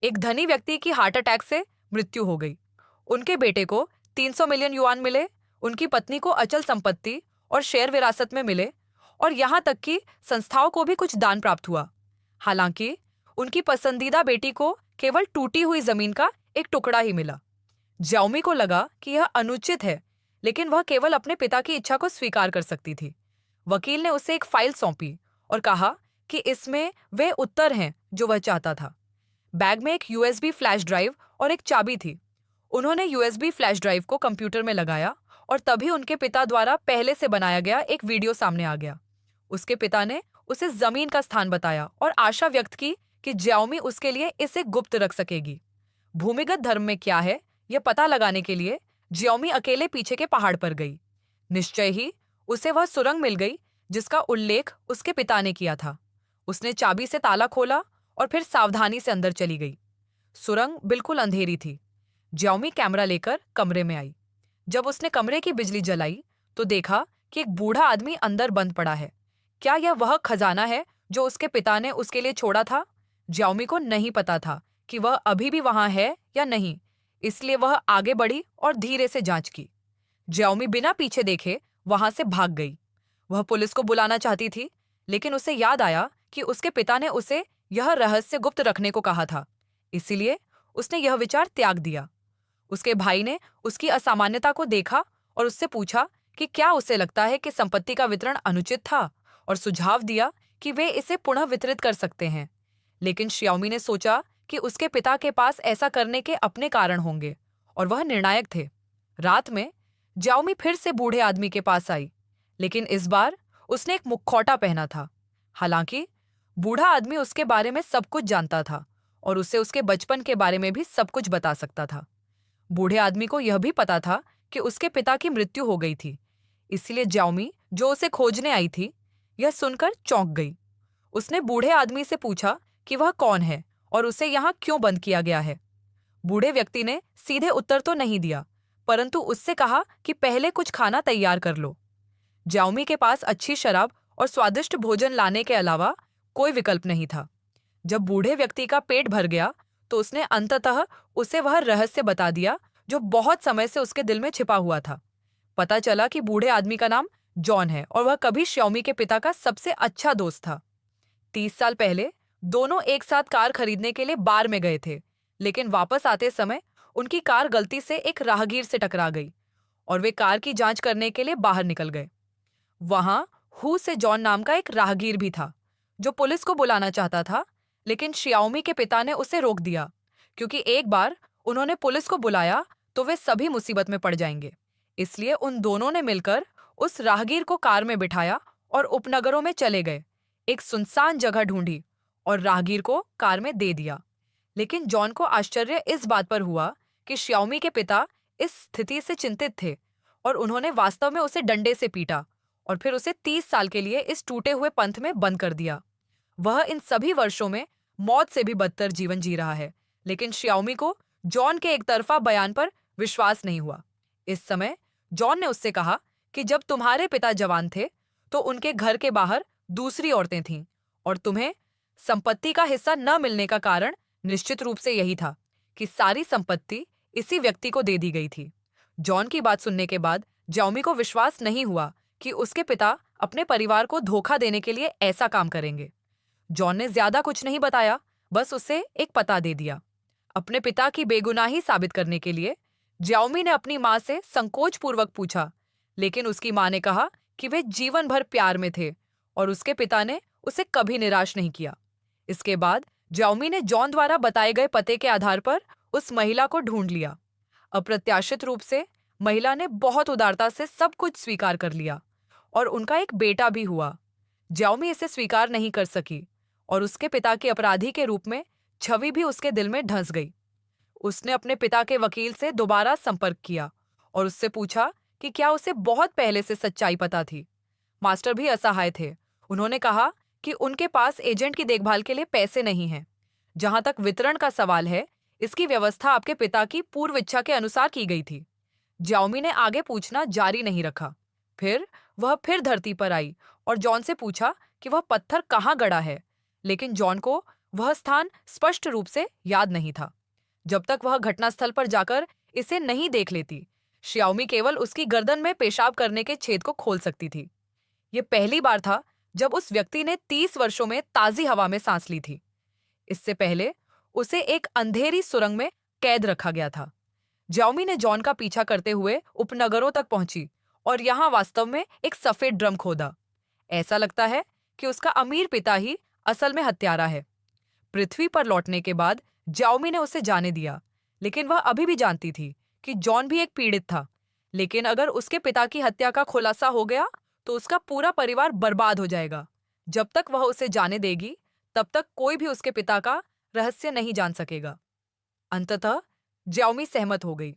एक धनी व्यक्ति की हार्ट अटैक से मृत्यु हो गई। उनके बेटे को 300 मिलियन युआन मिले, उनकी पत्नी को अचल संपत्ति और शेयर विरासत में मिले, और यहाँ तक कि संस्थाओं को भी कुछ दान प्राप्त हुआ। हालांकि उनकी पसंदीदा बेटी को केवल टूटी हुई जमीन का एक टुकड़ा ही मिला। ज्याओमी को लगा कि यह अनुचित है, लेकिन वह केवल अपने पिता की इच्छा को स्वीकार कर सकती थी। वकील ने उसे एक फाइल सौंपी और कहा कि इसमें वे उत्तर हैं जो वह चाहता था। बैग में एक यूएसबी फ्लैश ड्राइव और एक चाबी थी। उन्होंने यूएसबी फ्लैश ड्राइव को कंप्यूटर में लगाया और तभी उनके पिता द्वारा पहले से बनाया गया एक वीडियो सामने आ गया। उसके पिता ने उसे जमीन का स्थान बताया और आशा व्यक्त की कि ज्याओमी उसके लिए इसे गुप्त रख सकेगी। भूमिगत धर्म में क्या है, यह पता लगाने के लिए ज्याओमी अकेले पीछे के पहाड़ पर गई। निश्चय ही उसे वह सुरंग मिल गई जिसका उल्लेख उसके पिता ने किया था। उसने चाबी से ताला खोला और फिर सावधानी से अंदर चली गई। सुरंग बिल्कुल अंधेरी थी। ज्याओमी कैमरा लेकर कमरे में आई। जब उसने कमरे की बिजली जलाई तो देखा कि एक बूढ़ा आदमी अंदर बंद पड़ा है। क्या यह वह खजाना है जो उसके पिता ने उसके लिए छोड़ा था? ज्याओमी को नहीं पता था कि वह अभी भी वहां है या नहीं, इसलिए वह आगे बढ़ी और धीरे से जांच की। ज्याओमी बिना पीछे देखे वहां से भाग गई। वह पुलिस को बुलाना चाहती थी, लेकिन उसे याद आया कि उसके पिता ने उसे यह रहस्य गुप्त रखने को कहा था, इसीलिए उसने यह विचार त्याग दिया। उसके भाई ने उसकी असामान्यता को देखा और उससे पूछा कि क्या उसे लगता है कि संपत्ति का वितरण अनुचित था, और सुझाव दिया कि वे इसे पुनः वितरित कर सकते हैं। लेकिन श्याओमी ने सोचा कि उसके पिता के पास ऐसा करने के अपने कारण होंगे और वह निर्णायक थे। रात में ज्याओमी फिर से बूढ़े आदमी के पास आई, लेकिन इस बार उसने एक मुखौटा पहना था। हालांकि बूढ़ा आदमी उसके बारे में सब कुछ जानता था और उसे उसके बचपन के बारे में भी सब कुछ बता सकता था। बूढ़े आदमी को यह भी पता था कि उसके पिता की मृत्यु हो गई थी, इसलिए ज्याओमी जो उसे खोजने आई थी, यह सुनकर चौंक गई। उसने बूढ़े आदमी से पूछा कि वह कौन है और उसे यहाँ क्यों बंद किया गया है। बूढ़े व्यक्ति ने सीधे उत्तर तो नहीं दिया, परंतु उससे कहा कि पहले कुछ खाना तैयार कर लो। ज्याओमी के पास अच्छी शराब और स्वादिष्ट भोजन लाने के अलावा कोई विकल्प नहीं था। जब बूढ़े व्यक्ति का पेट भर गया तो उसने अंततः उसे वह रहस्य बता दिया जो बहुत समय से उसके दिल में छिपा हुआ था। पता चला कि बूढ़े आदमी का नाम जॉन है और वह कभी श्याओमी के पिता का सबसे अच्छा दोस्त था। 30 साल पहले दोनों एक साथ कार खरीदने के लिए बार में गए थे, लेकिन वापस आते समय उनकी कार गलती से एक राहगीर से टकरा गई और वे कार की जांच करने के लिए बाहर निकल गए। वहां हू से जॉन नाम का एक राहगीर भी था जो पुलिस को बुलाना चाहता था, लेकिन श्याओमी के पिता ने उसे रोक दिया क्योंकि एक बार उन्होंने पुलिस को बुलाया तो वे सभी मुसीबत में पड़ जाएंगे। इसलिए उन दोनों ने मिलकर उस राहगीर को कार में बिठाया और उपनगरों में चले गए, एक सुनसान जगह ढूंढी और राहगीर को कार में दे दिया। लेकिन जॉन को आश्चर्य इस बात पर हुआ कि श्याओमी के पिता इस स्थिति से चिंतित थे और उन्होंने वास्तव में उसे डंडे से पीटा और फिर उसे 30 साल के लिए इस टूटे हुए पंथ में बंद कर दिया। वह इन सभी वर्षों में मौत से भी बदतर जीवन जी रहा है, लेकिन श्याओमी को जॉन के एक तरफा बयान पर विश्वास नहीं हुआ। इस समय जॉन ने उससे कहा कि जब तुम्हारे पिता जवान थे तो उनके घर के बाहर दूसरी औरतें थीं और तुम्हें संपत्ति का हिस्सा न मिलने का कारण निश्चित रूप से यही था कि सारी संपत्ति इसी व्यक्ति को दे दी गई थी। जॉन की बात सुनने के बाद ज्याओमी को विश्वास नहीं हुआ कि उसके पिता अपने परिवार को धोखा देने के लिए ऐसा काम करेंगे। जॉन ने ज्यादा कुछ नहीं बताया, बस उसे एक पता दे दिया। अपने पिता की बेगुनाही साबित करने के लिए ज्याओमी ने अपनी माँ से संकोचपूर्वक पूछा, लेकिन उसकी माँ ने कहा कि वे जीवन भर प्यार में थे और उसके पिता ने उसे कभी निराश नहीं किया। इसके बाद ज्याओमी ने जॉन द्वारा बताए गए पते के आधार पर उस महिला को ढूंढ लिया। अप्रत्याशित रूप से महिला ने बहुत उदारता से सब कुछ स्वीकार कर लिया और उनका एक बेटा भी हुआ। ज्याओमी इसे स्वीकार नहीं कर सकी और उसके पिता के अपराधी के रूप में छवि भी उसके दिल में धंस गई। उसने अपने पिता के वकील से दोबारा संपर्क किया और उससे पूछा कि क्या उसे बहुत पहले से सच्चाई पता थी। मास्टर भी असहाय थे। उन्होंने कहा कि उनके पास एजेंट की देखभाल के लिए पैसे नहीं हैं। जहां तक वितरण का सवाल है, इसकी व्यवस्था आपके पिता की पूर्व इच्छा के अनुसार की गई थी। ज्याओमी ने आगे पूछना जारी नहीं रखा। फिर वह धरती पर आई और जॉन से पूछा कि वह पत्थर कहाँ गड़ा है, लेकिन जॉन को वह स्थान स्पष्ट रूप से याद नहीं था। जब तक वह घटनास्थल पर जाकर इसे नहीं देख लेती, श्याओमी केवल उसकी गर्दन में पेशाब करने के छेद को खोल सकती थी। ये पहली बार था जब उस व्यक्ति ने 30 वर्षों में ताजी हवा में सांस ली थी। इससे पहले उसे एक अंधेरी सुरंग में कैद रखा गया था। ज्याओमी ने जॉन का पीछा करते हुए उपनगरों तक पहुंची और यहाँ वास्तव में एक सफेद ड्रम खोदा। ऐसा लगता है कि उसका अमीर पिता ही असल में हत्यारा है। पृथ्वी पर लौटने के बाद ज्याओमी ने उसे जाने दिया, लेकिन वह अभी भी जानती थी कि जॉन भी एक पीड़ित था। लेकिन अगर उसके पिता की हत्या का खुलासा हो गया तो उसका पूरा परिवार बर्बाद हो जाएगा। जब तक वह उसे जाने देगी, तब तक कोई भी उसके पिता का रहस्य नहीं जान सकेगा। अंततः ज्याओमी सहमत हो गई।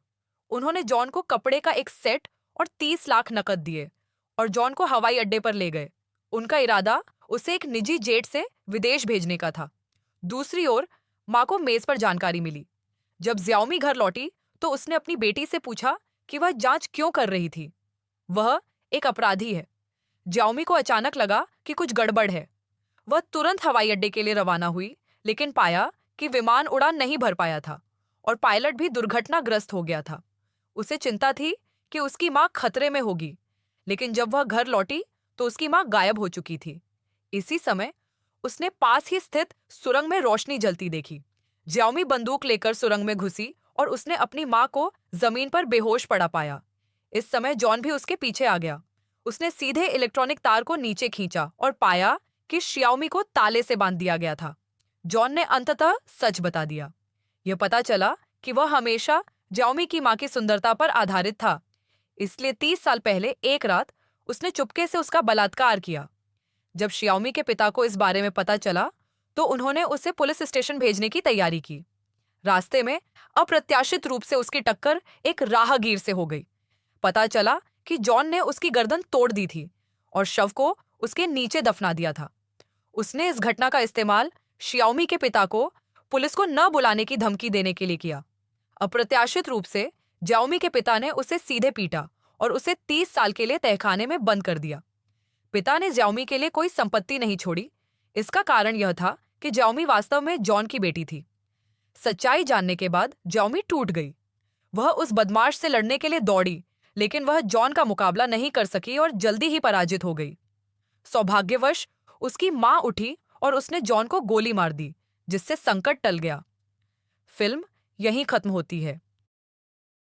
उन्होंने जॉन को कपड़े का एक सेट और 30 लाख नकद दिए और जॉन को हवाई अड्डे पर ले गए। उनका इरादा उसे एक निजी जेट से विदेश भेजने का था। दूसरी ओर माँ को मेज पर जानकारी मिली। जब ज्याओमी घर लौटी तो उसने अपनी बेटी से पूछा कि वह जांच क्यों कर रही थी। वह एक अपराधी है। ज्याओमी को अचानक लगा कि कुछ गड़बड़ है। वह तुरंत हवाई अड्डे के लिए रवाना हुई, लेकिन पाया कि विमान उड़ान नहीं भर पाया था और पायलट भी दुर्घटनाग्रस्त हो गया था। उसे चिंता थी कि उसकी माँ खतरे में होगी, लेकिन जब वह घर लौटी तो उसकी माँ गायब हो चुकी थी। इसी समय उसने पास ही स्थित सुरंग में रोशनी जलती देखी। ज्याओमी बंदूक लेकर सुरंग में घुसी और उसने अपनी माँ को जमीन पर बेहोश पड़ा पाया। इस समय जॉन भी उसके पीछे आ गया। उसने सीधे इलेक्ट्रॉनिक तार को नीचे खींचा और पाया कि श्याओमी को ताले से बांध दिया गया था। जॉन ने अंततः सच बता दिया। यह पता चला कि वह हमेशा ज्याओमी की माँ की सुंदरता पर आधारित था, इसलिए 30 साल पहले एक रात उसने चुपके से उसका बलात्कार किया। जब श्याओमी के पिता को इस बारे में पता चला तो उन्होंने उसे पुलिस स्टेशन भेजने की तैयारी की। रास्ते में अप्रत्याशित रूप से उसकी टक्कर एक राहगीर से हो गई। पता चला कि जॉन ने उसकी गर्दन तोड़ दी थी और शव को उसके नीचे दफना दिया था। उसने इस घटना का इस्तेमाल श्याओमी के पिता को पुलिस को न बुलाने की धमकी देने के लिए किया। अप्रत्याशित रूप से ज्याओमी के पिता ने उसे सीधे पीटा और उसे 30 साल के लिए तहखाने में बंद कर दिया। पिता ने ज्याओमी के लिए कोई संपत्ति नहीं छोड़ी। इसका कारण यह था कि ज्याओमी वास्तव में जॉन की बेटी थी। सच्चाई जानने के बाद ज्याओमी टूट गई। वह उस बदमाश से लड़ने के लिए दौड़ी, लेकिन वह जॉन का मुकाबला नहीं कर सकी और जल्दी ही पराजित हो गई। सौभाग्यवश उसकी मां उठी और उसने जॉन को गोली मार दी, जिससे संकट टल गया। फिल्म यहीं खत्म होती है।